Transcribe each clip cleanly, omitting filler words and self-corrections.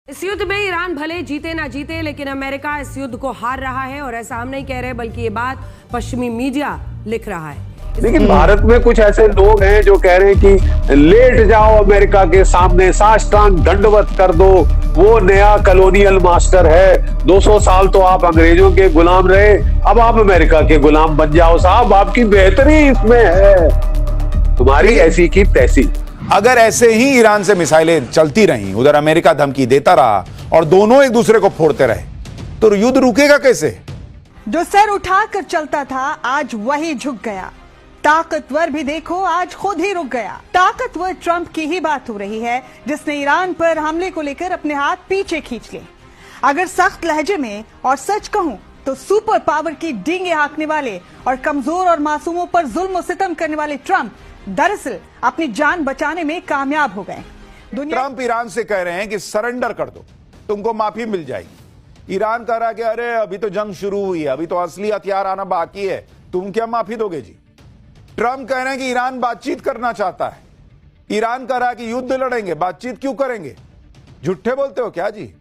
इस युद्ध में ईरान भले जीते ना जीते, लेकिन अमेरिका इस युद्ध को हार रहा है। और ऐसा हम नहीं कह रहे, बल्कि ये बात पश्चिमी मीडिया लिख रहा है। लेकिन भारत में कुछ ऐसे लोग हैं जो कह रहे हैं कि लेट जाओ अमेरिका के सामने, साष्टांग दंडवत कर दो, वो नया कॉलोनियल मास्टर है। 200 साल तो आप अंग्रेजों के गुलाम रहे, अब आप अमेरिका के गुलाम बन जाओ साहब, आपकी बेहतरी इसमें है, तुम्हारी ऐसी की तैसी। अगर ऐसे ही ईरान से मिसाइलें चलती रहीं, उधर अमेरिका धमकी देता रहा और दोनों एक दूसरे को फोड़ते रहे, तो युद्ध रुकेगा कैसे? जो सर उठाकर चलता था आज वही झुक गया। ताकतवर भी देखो आज खुद ही रुक गया। ताकतवर ट्रंप की ही बात हो रही है, जिसने ईरान पर हमले को लेकर अपने हाथ पीछे खींच लिए। अगर सख्त लहजे में और सच कहूं तो सुपर पावर की डींगे हाँकने वाले और कमजोर और मासूमों पर जुल्म और सितम करने वाले ट्रंप दरअसल अपनी जान बचाने में कामयाब हो गए। ट्रंप ईरान से कह रहे हैं कि सरेंडर कर दो, तुमको माफी मिल जाएगी। ईरान कह रहा है कि अरे अभी तो जंग शुरू हुई है, अभी तो असली हथियार आना बाकी है, तुम क्या माफी दोगे जी? ट्रंप कह रहे हैं कि ईरान बातचीत करना चाहता है। ईरान कह रहा है कि युद्ध लड़ेंगे, बातचीत क्यों करेंगे? झूठे बोलते हो क्या जी?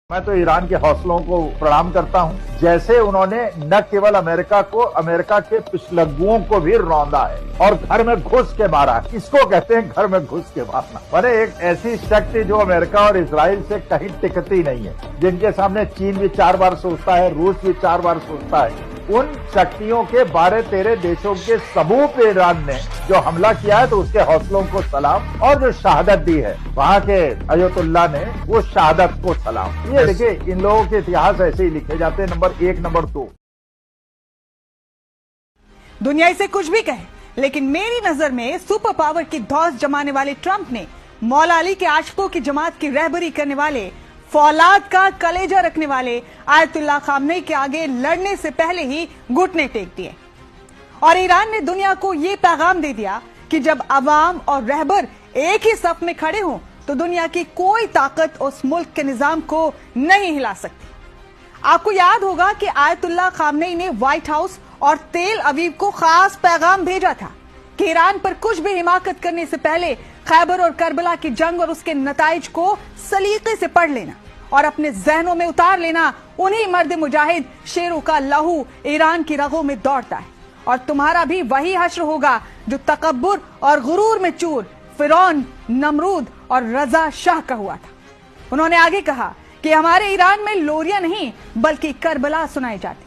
मैं तो ईरान के हौसलों को प्रणाम करता हूं। जैसे उन्होंने न केवल अमेरिका को, अमेरिका के पिछलग्गुओं को भी रौंदा है और घर में घुस के मारा है। इसको कहते हैं घर में घुस के मारना। माने एक ऐसी शक्ति जो अमेरिका और इजराइल से कहीं टिकती नहीं है, जिनके सामने चीन भी 4 बार सोचता है, रूस भी 4 बार सोचता है। उन शक्तियों के 12-13 देशों के समूह पे ईरान ने जो हमला किया है, तो उसके हौसलों को सलाम, और जो शहादत दी है वहां के अयतुल्ला ने, वो शहादत को सलाम। ये देखिए, इन लोगों के इतिहास ऐसे ही लिखे जाते हैं। Number 1, number 2। दुनिया इसे कुछ भी कहे, लेकिन मेरी नजर में सुपर पावर की धौस जमाने वाले ट्रंप ने मौला अली के आशिकों की जमात की रहबरी करने वाले, फौलाद का कलेजा रखने वाले आयतुल्ला खामनेई के आगे लड़ने से पहले ही घुटने टेक दिए। और ईरान ने दुनिया को यह पैगाम दे दिया कि जब अवाम और रहबर एक ही सफ में खड़े हों तो दुनिया की कोई ताकत उस मुल्क के निजाम को नहीं हिला सकती। आपको याद होगा कि आयतुल्ला खामनेई ने व्हाइट हाउस और तेल अवीव को खास पैगाम भेजा था कि ईरान पर कुछ भी हिमाकत करने से पहले खैबर और करबला की जंग और उसके नताइज को सलीके से पढ़ लेना और अपने जहनों में उतार लेना। उन्हीं मर्द मुजाहिद शेरों का लहू ईरान की रगों में दौड़ता है, और तुम्हारा भी वही हश्र होगा जो तकब्बुर और गुरूर में चूर फिरौन, नमरूद और रजा शाह का हुआ था। उन्होंने आगे कहा कि हमारे ईरान में लोरियां नहीं बल्कि करबला सुनाई जाती।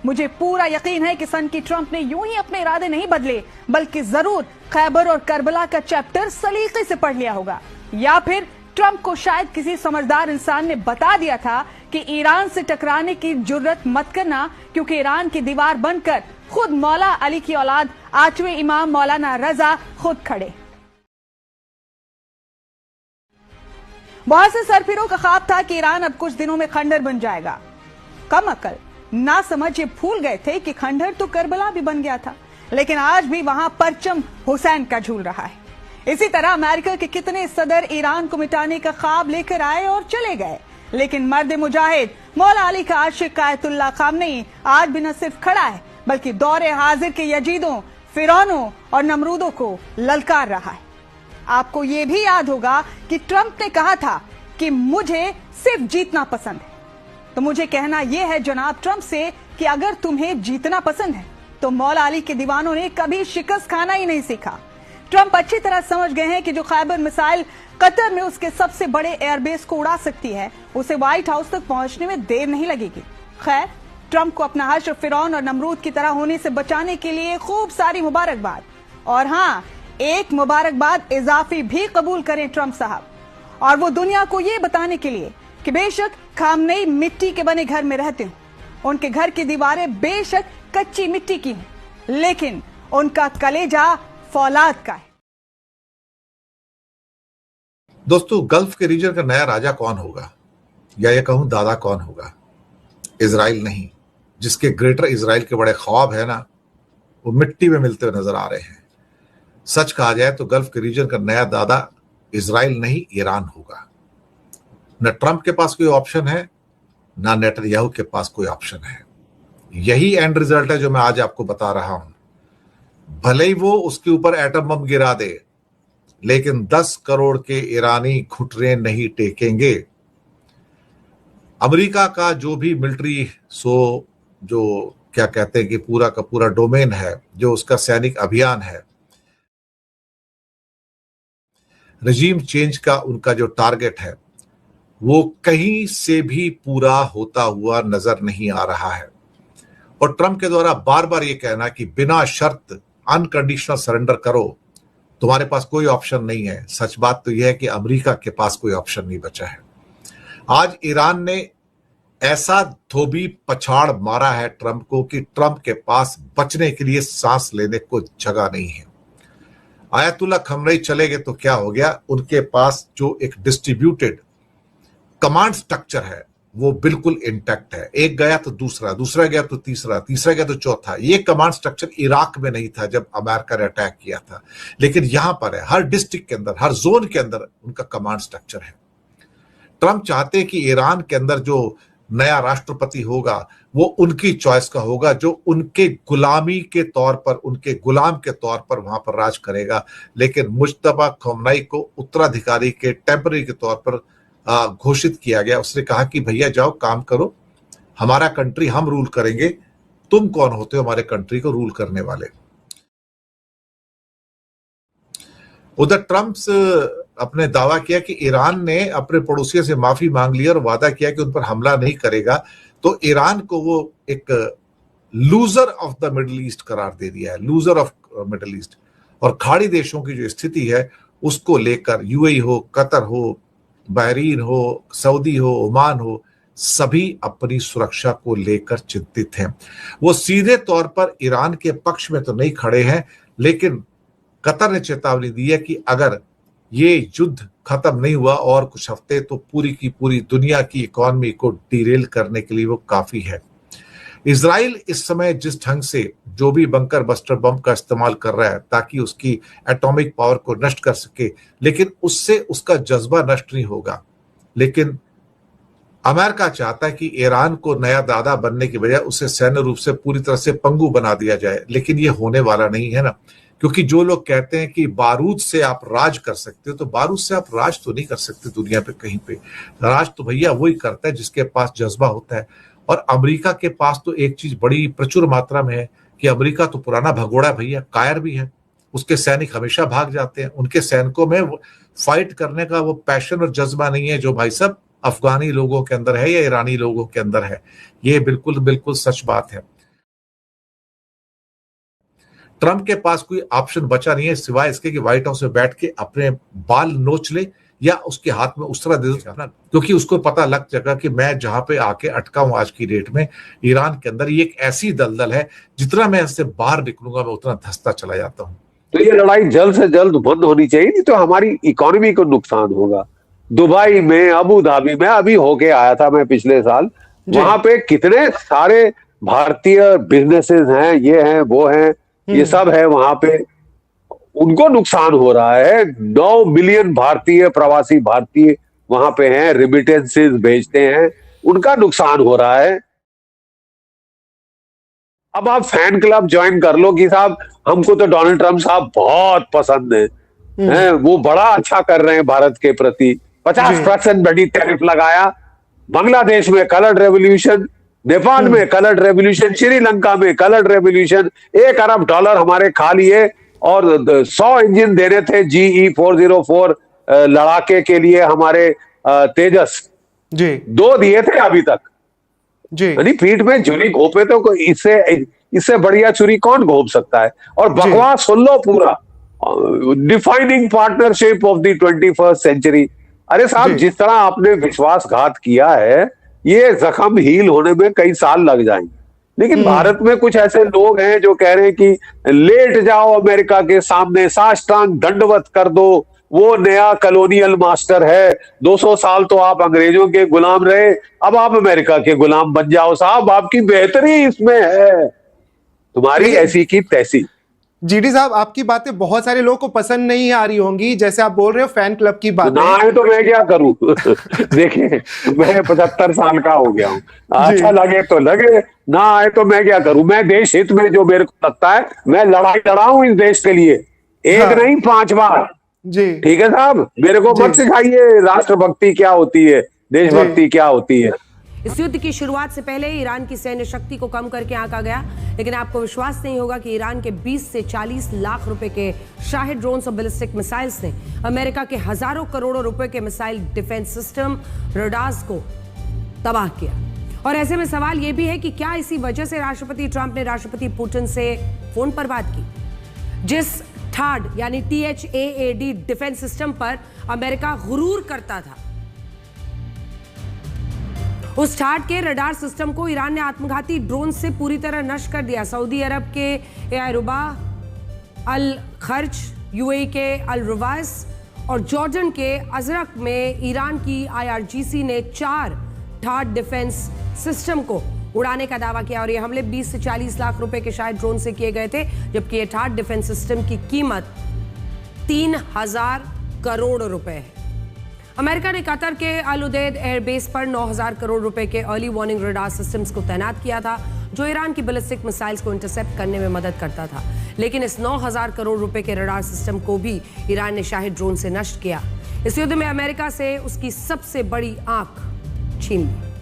मुझे पूरा यकीन है कि सन की ट्रंप ने यूं ही अपने इरादे नहीं बदले, बल्कि जरूर खैबर और करबला का चैप्टर सलीके से पढ़ लिया होगा, या फिर ट्रंप को शायद किसी समझदार इंसान ने बता दिया था कि ईरान से टकराने की जुर्रत मत करना, क्योंकि ईरान की दीवार बनकर खुद मौला अली की औलाद 8वें इमाम मौलाना रजा खुद खड़े। बहुत से सरफिरों का ख्वाब था कि ईरान अब कुछ दिनों में खंडर बन जाएगा। कम अकल ना समझ ये भूल गए थे कि खंडर तो करबला भी बन गया था, लेकिन आज भी वहां परचम हुसैन का झूल रहा है। इसी तरह अमेरिका के कितने सदर ईरान को मिटाने का ख्वाब लेकर आए और चले गए, लेकिन मर्द मुजाहिद मौला अली का आशिक आयतुल्ला खामनेई आज भी न सिर्फ खड़ा है, बल्कि दौरे हाजिर के यजीदों, फिरौनों और नमरूदों को ललकार रहा है। आपको ये भी याद होगा कि ट्रंप ने कहा था कि मुझे सिर्फ जीतना पसंद है। तो मुझे कहना यह है जनाब ट्रंप से कि अगर तुम्हें जीतना पसंद है तो मौला अली के दीवानों ने कभी शिकस्त खाना ही नहीं सीखा। ट्रंप अच्छी तरह समझ गए हैं कि जो खैबर मिसाइल कतर में उसके सबसे बड़े एयरबेस को उड़ा सकती है, उसे व्हाइट हाउस तक पहुंचने में देर नहीं लगेगी। खैर, ट्रंप को अपना हश्र फिरौन और नमरूद की तरह होने से बचाने के लिए खूब सारी मुबारकबाद। और हाँ, एक मुबारकबाद इजाफी भी कबूल करें ट्रंप साहब, और वो दुनिया को ये बताने के लिए कि बेशक खामनेई मिट्टी के बने घर में रहते हो, उनके घर की दीवारें बेशक कच्ची मिट्टी की हैं, लेकिन उनका कलेजा फौलाद का है। दोस्तों, गल्फ के रीजन का नया राजा कौन होगा, या ये कहूं दादा कौन होगा? इजराइल नहीं। जिसके ग्रेटर इजराइल के बड़े ख्वाब है ना, वो मिट्टी में मिलते हुए नजर आ रहे हैं। सच कहा जाए तो गल्फ के रीजन का नया दादा इजराइल नहीं, ईरान होगा। न ट्रंप के पास कोई ऑप्शन है, ना नेतन्याहू के पास कोई ऑप्शन है। यही एंड रिजल्ट है जो मैं आज आपको बता रहा हूं। भले ही वो उसके ऊपर एटम बम गिरा दे, लेकिन 10 करोड़ के ईरानी घुटने नहीं टेकेंगे। अमेरिका का जो भी मिलिट्री जो क्या कहते हैं कि पूरा का पूरा डोमेन है, जो उसका सैनिक अभियान है, रजीम चेंज का उनका जो टारगेट है, वो कहीं से भी पूरा होता हुआ नजर नहीं आ रहा है। और ट्रंप के द्वारा बार बार ये कहना कि बिना शर्त अनकंडीशनल सरेंडर करो, तुम्हारे पास कोई ऑप्शन नहीं है। सच बात तो यह है कि अमेरिका के पास कोई ऑप्शन नहीं बचा है। आज ईरान ने ऐसा धोबी पछाड़ मारा है ट्रंप को कि ट्रंप के पास बचने के लिए सांस लेने को जगह नहीं है। आयतुल्ला खमनई चले गए तो क्या हो गया, उनके पास जो एक डिस्ट्रीब्यूटेड कमांड स्ट्रक्चर है वो बिल्कुल इंटैक्ट है। एक गया तो दूसरा, दूसरा गया तो तीसरा, तीसरा गया तो चौथा। ये कमांड स्ट्रक्चर इराक में नहीं था जब अमेरिका ने अटैक किया था, लेकिन यहां पर है। हर डिस्ट्रिक्ट के अंदर, हर जोन के अंदर उनका कमांड स्ट्रक्चर है। ट्रंप चाहते हैं कि ईरान के अंदर जो नया राष्ट्रपति होगा वो उनकी चॉइस का होगा, जो उनके गुलामी के तौर पर, उनके गुलाम के तौर पर वहां पर राज करेगा। लेकिन मुज्तबा खमनई को उत्तराधिकारी के टेम्पररी के तौर पर घोषित किया गया। उसने कहा कि भैया जाओ काम करो, हमारा कंट्री हम रूल करेंगे, तुम कौन होते हो हमारे कंट्री को रूल करने वाले। उधर ट्रंप अपने दावा किया कि ईरान ने अपने पड़ोसियों से माफी मांग ली और वादा किया कि उन पर हमला नहीं करेगा, तो ईरान को वो एक loser of the middle east करार दे दिया है, लूजर ऑफ मिडिल ईस्ट। और खाड़ी देशों की जो स्थिति है उसको लेकर यूएई हो, कतर हो, बहरीन हो, सऊदी हो, ओमान हो, सभी अपनी सुरक्षा को लेकर चिंतित हैं। वो सीधे तौर पर ईरान के पक्ष में तो नहीं खड़े हैं, लेकिन कतर ने चेतावनी दी है कि अगर ये युद्ध खत्म नहीं हुआ और कुछ हफ्ते, तो पूरी की पूरी दुनिया की इकोनॉमी को डिरेल करने के लिए वो काफी है। इजराइल इस समय जिस ढंग से जो भी बंकर बस्टर बम का इस्तेमाल कर रहा है ताकि उसकी एटॉमिक पावर को नष्ट कर सके, लेकिन उससे उसका जज्बा नष्ट नहीं होगा। लेकिन अमेरिका चाहता है कि ईरान को नया दादा बनने की बजाय उसे सैन्य रूप से पूरी तरह से पंगु बना दिया जाए, लेकिन ये होने वाला नहीं है ना। क्योंकि जो लोग कहते हैं कि बारूद से आप राज कर सकते हो, तो बारूद से आप राज तो नहीं कर सकते दुनिया पे कहीं पे। राज तो भैया वही करता है जिसके पास जज्बा होता है। और अमेरिका के पास तो एक चीज बड़ी प्रचुर मात्रा में है कि अमेरिका तो पुराना भगोड़ा है भैया, कायर भी है। उसके सैनिक हमेशा भाग जाते हैं। उनके सैनिकों में फाइट करने का वो पैशन और जज्बा नहीं है जो भाई साहब अफगानी लोगों के अंदर है या ईरानी लोगों के अंदर है। ये बिल्कुल बिल्कुल सच बात है। ट्रंप के पास कोई ऑप्शन बचा नहीं है सिवाय इसके कि व्हाइट हाउस में बैठ के अपने बाल नोच ले या उसके हाथ में उस तरह दे दो, क्योंकि उसको पता लग जाएगा कि मैं जहां पे आके अटका हूं आज की डेट में ईरान के अंदर, ये एक ऐसी दलदल है जितना मैं इससे बाहर निकलूंगा मैं उतना धंसता चला जाता हूं। तो ये लड़ाई जल्द से जल्द बंद होनी चाहिए, नहीं तो हमारी इकोनॉमी को नुकसान होगा। दुबई में, अबू धाबी में अभी होके आया था मैं पिछले साल, वहां पे कितने सारे भारतीय बिजनेसेस हैं, ये हैं वो हैं, ये सब है वहां पे। उनको नुकसान हो रहा है। 9 मिलियन भारतीय, प्रवासी भारतीय वहां पे हैं, रिमिटेंसेस भेजते हैं, उनका नुकसान हो रहा है। अब आप फैन क्लब ज्वाइन कर लो कि साहब हमको तो डोनाल्ड ट्रंप साहब बहुत पसंद हैं, वो बड़ा अच्छा कर रहे हैं भारत के प्रति। 50% बड़ी टैरिफ लगाया। बांग्लादेश में कलर्ड रेवोल्यूशन, नेपाल में कलर्ड रेवोल्यूशन, श्रीलंका में कलर्ड रेवोल्यूशन, $1 अरब हमारे खा लिए। और 100 इंजन देने थे GE 404 लड़ाके के लिए हमारे तेजस जी, 2 दिए थे अभी तक जी। यानी पीठ में छुरी घोपे तो इससे बढ़िया छुरी कौन घोप सकता है। और बकवास सुन लो पूरा, defining partnership of the 21st century. अरे साहब जिस तरह आपने विश्वासघात किया है, ये जख्म हील होने में कई साल लग जाएंगे। लेकिन भारत में कुछ ऐसे लोग हैं जो कह रहे हैं कि लेट जाओ अमेरिका के सामने, साष्टांग दंडवत कर दो, वो नया कॉलोनियल मास्टर है। 200 साल तो आप अंग्रेजों के गुलाम रहे, अब आप अमेरिका के गुलाम बन जाओ साहब, आपकी बेहतरी इसमें है, तुम्हारी ऐसी की तैसी। जीडी साहब, आपकी बातें बहुत सारे लोगों को पसंद नहीं आ रही होंगी, जैसे आप बोल रहे हो फैन क्लब की बात। ना है तो मैं क्या करूं देखिए मैं 75 साल का हो गया हूं, अच्छा लगे तो लगे, ना आए तो मैं क्या करूं। मैं देश हित में जो मेरे को लगता है, मैं लड़ाई लड़ा हूं इस देश के लिए, एक नहीं 5 बार। जी ठीक है साहब, मेरे को मत सिखाइए राष्ट्रभक्ति क्या होती है, देशभक्ति क्या होती है। इस युद्ध की शुरुआत से पहले ईरान की सैन्य शक्ति को कम करके आंका गया, लेकिन आपको विश्वास नहीं होगा कि ईरान के 20 से 40 लाख रुपए के शाहिद ड्रोन्स और बैलिस्टिक मिसाइल्स ने अमेरिका के हजारों करोड़ों रुपए के मिसाइल डिफेंस सिस्टम रडार्स को तबाह किया। और ऐसे में सवाल यह भी है कि क्या इसी वजह से राष्ट्रपति ट्रंप ने राष्ट्रपति पुतिन से फोन पर बात की? जिस THAAD यानी THAAD डिफेंस सिस्टम पर अमेरिका गुरूर करता था, उस THAAD के रडार सिस्टम को ईरान ने आत्मघाती ड्रोन से पूरी तरह नष्ट कर दिया। सऊदी अरब के एयरुबा, अल खर्ज, यूएई के अल रुवास और जॉर्डन के अजरक में ईरान की IRGC ने 4 THAAD डिफेंस सिस्टम को उड़ाने का दावा किया और ये हमले 20 से 40 लाख रुपए के शायद ड्रोन से किए गए थे, जबकि ये THAAD डिफेंस सिस्टम की कीमत 3000 करोड़ रुपए है। अमेरिका ने कतर के अल उदैद एयरबेस पर 9000 करोड़ रुपए के अर्ली वार्निंग रडार सिस्टम्स को तैनात किया था, जो ईरान की बैलिस्टिक मिसाइल्स को इंटरसेप्ट करने में मदद करता था। लेकिन इस 9000 करोड़ रुपए के रडार सिस्टम को भी ईरान ने शाहिद ड्रोन से नष्ट किया। इस युद्ध में अमेरिका से उसकी सबसे बड़ी आंख छीन ली।